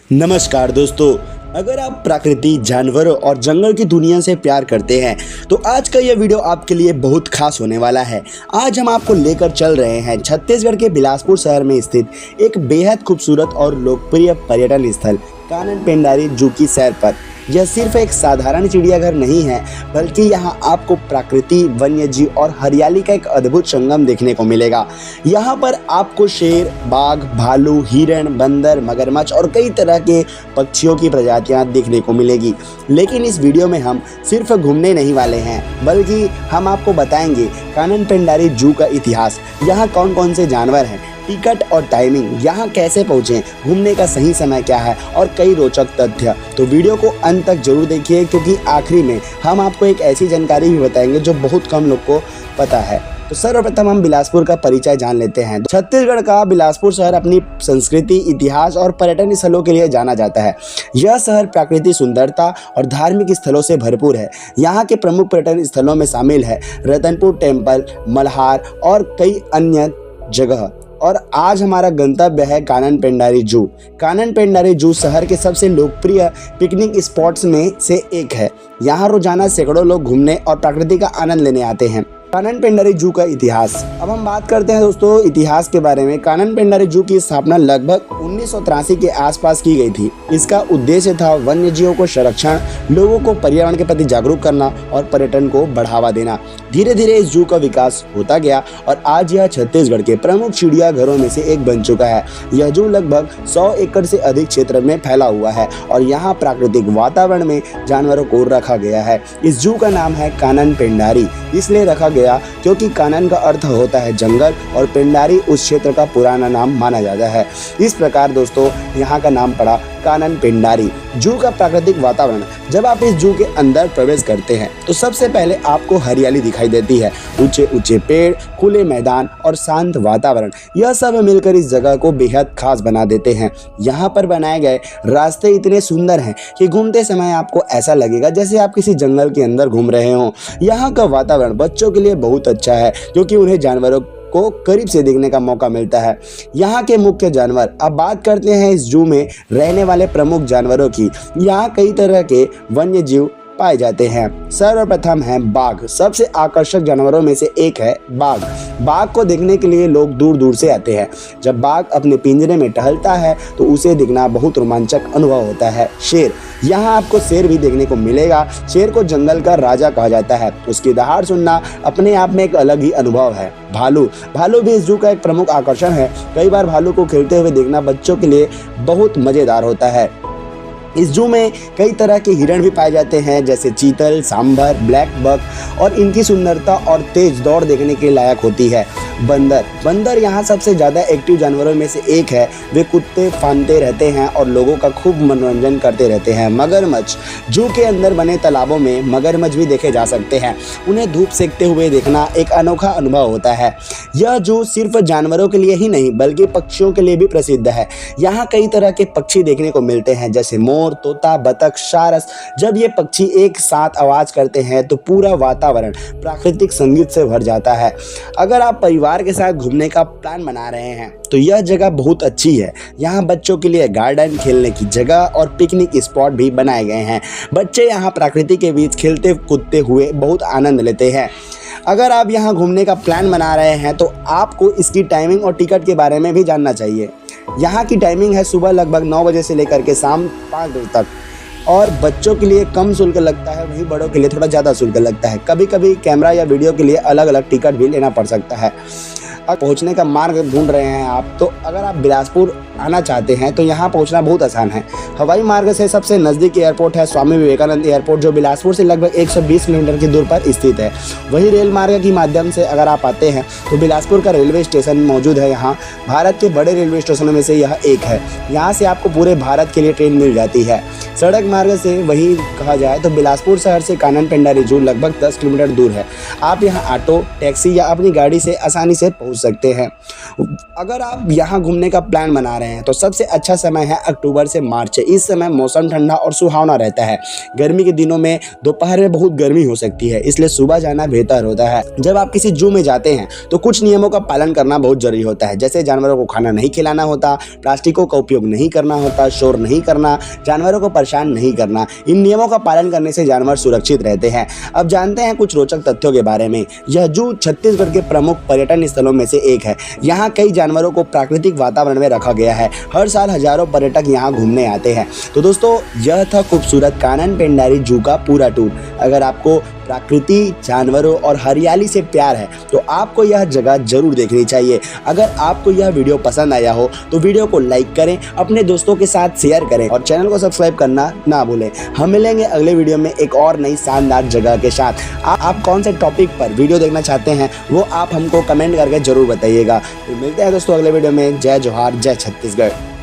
नमस्कार दोस्तों, अगर आप प्रकृति, जानवरों और जंगल की दुनिया से प्यार करते हैं तो आज का यह वीडियो आपके लिए बहुत खास होने वाला है। आज हम आपको लेकर चल रहे हैं छत्तीसगढ़ के बिलासपुर शहर में स्थित एक बेहद खूबसूरत और लोकप्रिय पर्यटन स्थल कानन पेंडारी जू की सैर पर। यह सिर्फ एक साधारण चिड़ियाघर नहीं है, बल्कि यहाँ आपको प्रकृति, वन्यजीव और हरियाली का एक अद्भुत संगम देखने को मिलेगा। यहाँ पर आपको शेर, बाघ, भालू, हिरण, बंदर, मगरमच्छ और कई तरह के पक्षियों की प्रजातियाँ देखने को मिलेगी। लेकिन इस वीडियो में हम सिर्फ घूमने नहीं वाले हैं, बल्कि हम आपको बताएंगे कानन पेंडारी जू का इतिहास, यहाँ कौन कौन से जानवर हैं, टिकट और टाइमिंग, यहाँ कैसे पहुँचें, घूमने का सही समय क्या है और कई रोचक तथ्य। तो वीडियो को अंत तक जरूर देखिए, क्योंकि आखिरी में हम आपको एक ऐसी जानकारी भी बताएंगे जो बहुत कम लोग को पता है। तो सर्वप्रथम हम बिलासपुर का परिचय जान लेते हैं। छत्तीसगढ़ का बिलासपुर शहर अपनी संस्कृति, इतिहास और पर्यटन स्थलों के लिए जाना जाता है। यह शहर प्राकृतिक सुंदरता और धार्मिक स्थलों से भरपूर है। यहाँ के प्रमुख पर्यटन स्थलों में शामिल है रतनपुर टेम्पल, मल्हार और कई अन्य जगह। और आज हमारा गंतव्य है कानन पेंडारी जू। कानन पेंडारी जू शहर के सबसे लोकप्रिय पिकनिक स्पॉट्स में से एक है। यहाँ रोजाना सैकड़ों लोग घूमने और प्रकृति का आनंद लेने आते हैं। कानन पेंडारी जू का इतिहास। अब हम बात करते हैं दोस्तों इतिहास के बारे में। कानन पेंडारी जू की स्थापना लगभग 1983 के आसपास की गई थी। इसका उद्देश्य था वन्यजीवों को संरक्षण, लोगों को पर्यावरण के प्रति जागरूक करना और पर्यटन को बढ़ावा देना। धीरे धीरे इस जू का विकास होता गया और आज यह छत्तीसगढ़ के प्रमुख चिड़ियाघरों में से एक बन चुका है। यह जू लगभग 100 एकड़ से अधिक क्षेत्र में फैला हुआ है और यहाँ प्राकृतिक वातावरण में जानवरों को रखा गया है। इस जू का नाम है कानन पेंडारी, इसलिए रखा गया क्योंकि कानन का अर्थ होता है जंगल और पेंडारी उस क्षेत्र का पुराना नाम माना जाता है। इस प्रकार दोस्तों यहाँ का नाम पड़ा कानन पेंडारी। जू का प्राकृतिक वातावरण। जब आप इस जू के अंदर प्रवेश करते हैं तो सबसे पहले आपको हरियाली दिखाई देती है। ऊंचे ऊंचे पेड़, खुले मैदान और शांत वातावरण, यह सब मिलकर इस जगह को बेहद खास बना देते हैं। यहाँ पर बनाए गए रास्ते इतने सुंदर हैं कि घूमते समय आपको ऐसा लगेगा जैसे आप किसी जंगल के अंदर घूम रहे हों। यहाँ का वातावरण बच्चों के लिए बहुत अच्छा है, क्योंकि उन्हें जानवरों को करीब से देखने का मौका मिलता है। यहाँ के मुख्य जानवर। अब बात करते हैं इस जू में रहने वाले प्रमुख जानवरों की। यहाँ कई तरह के वन्य जीव पाए जाते हैं। सर्वप्रथम है बाघ। सबसे आकर्षक जानवरों में से एक है बाघ। बाघ को देखने के लिए लोग दूर दूर से आते हैं। जब बाघ अपने पिंजरे में टहलता है तो उसे देखना बहुत रोमांचक अनुभव होता है। शेर। यहाँ आपको शेर भी देखने को मिलेगा। शेर को जंगल का राजा कहा जाता है। उसकी दहाड़ सुनना अपने आप में एक अलग ही अनुभव है। भालू। भालू भी इस जू का एक प्रमुख आकर्षण है। कई बार भालू को खेलते हुए देखना बच्चों के लिए बहुत मजेदार होता है। इस जू में कई तरह के हिरण भी पाए जाते हैं, जैसे चीतल, सांभर, ब्लैक बक, और इनकी सुंदरता और तेज दौड़ देखने के लायक होती है। बंदर। बंदर यहाँ सबसे ज़्यादा एक्टिव जानवरों में से एक है। वे कुत्ते फांदते रहते हैं और लोगों का खूब मनोरंजन करते रहते हैं। मगरमच्छ। जू के अंदर बने तालाबों में मगरमच्छ भी देखे जा सकते हैं। उन्हें धूप सेकते हुए देखना एक अनोखा अनुभव होता है। यह जू सिर्फ जानवरों के लिए ही नहीं, बल्कि पक्षियों के लिए भी प्रसिद्ध है। यहाँ कई तरह के पक्षी देखने को मिलते हैं, जैसे मोर, तोता, बतख, सारस। जब ये पक्षी एक साथ आवाज करते हैं तो पूरा वातावरण प्राकृतिक संगीत से भर जाता है। अगर आप परिवार के साथ घूमने का प्लान बना रहे हैं तो यह जगह बहुत अच्छी है। यहाँ बच्चों के लिए गार्डन, खेलने की जगह और पिकनिक स्पॉट भी बनाए गए हैं। बच्चे यहाँ प्रकृति के बीच खेलते कूदते हुए बहुत आनंद लेते हैं। अगर आप यहाँ घूमने का प्लान बना रहे हैं तो आपको इसकी टाइमिंग और टिकट के बारे में भी जानना चाहिए। यहाँ की टाइमिंग है सुबह लगभग 9 बजे से लेकर के शाम 5 बजे तक, और बच्चों के लिए कम शुल्क लगता है, वहीं बड़ों के लिए थोड़ा ज़्यादा शुल्क लगता है। कभी कभी कैमरा या वीडियो के लिए अलग अलग टिकट भी लेना पड़ सकता है। अब पहुंचने का मार्ग ढूंढ रहे हैं आप, तो अगर आप बिलासपुर आना चाहते हैं तो यहाँ पहुंचना बहुत आसान है। हवाई मार्ग से सबसे नज़दीक एयरपोर्ट है स्वामी विवेकानंद एयरपोर्ट, जो बिलासपुर से लगभग 120 किलोमीटर की दूर पर स्थित है। वही रेल मार्ग के माध्यम से अगर आप आते हैं तो बिलासपुर का रेलवे स्टेशन मौजूद है। यहाँ भारत के बड़े रेलवे स्टेशनों में से यह एक है। यहाँ से आपको पूरे भारत के लिए ट्रेन मिल जाती है। सड़क मार्ग से वहीं कहा जाए तो बिलासपुर शहर से कानन पेंडारी जू लगभग 10 किलोमीटर दूर है। आप यहाँ ऑटो, टैक्सी या अपनी गाड़ी से आसानी से पहुँच सकते हैं। अगर आप यहाँ घूमने का प्लान बना रहे हैं तो सबसे अच्छा समय है अक्टूबर से मार्च। इस समय मौसम ठंडा और सुहावना रहता है। गर्मी के दिनों में दोपहर में बहुत गर्मी हो सकती है, इसलिए सुबह जाना बेहतर होता है। जब आप किसी जू में जाते हैं तो कुछ नियमों का पालन करना बहुत जरूरी होता है, जैसे जानवरों को खाना नहीं खिलाना होता, प्लास्टिकों का उपयोग नहीं करना होता, शोर नहीं करना, जानवरों को परेशान नहीं करना। इन नियमों का पालन करने से जानवर सुरक्षित रहते हैं। अब जानते हैं कुछ रोचक तथ्यों के बारे में। यह जू छत्तीसगढ़ के प्रमुख पर्यटन स्थलों में से एक है। यहाँ कई जानवरों को प्राकृतिक वातावरण में रखा गया है। हर साल हजारों पर्यटक यहाँ घूमने आते हैं। तो दोस्तों, यह था खूबसूरत कानन पेंडारी जू का पूरा टूर। अगर आपको प्रकृति, जानवरों और हरियाली से प्यार है तो आपको यह जगह जरूर देखनी चाहिए। अगर आपको यह वीडियो पसंद आया हो तो वीडियो को लाइक करें, अपने दोस्तों के साथ शेयर करें और चैनल को सब्सक्राइब करना ना भूलें। हम मिलेंगे अगले वीडियो में एक और नई शानदार जगह के साथ। आप कौन से टॉपिक पर वीडियो देखना चाहते हैं वो आप हमको कमेंट करके जरूर बताइएगा। तो मिलते हैं दोस्तों अगले वीडियो में। जय जोहार, जय छत्तीसगढ़।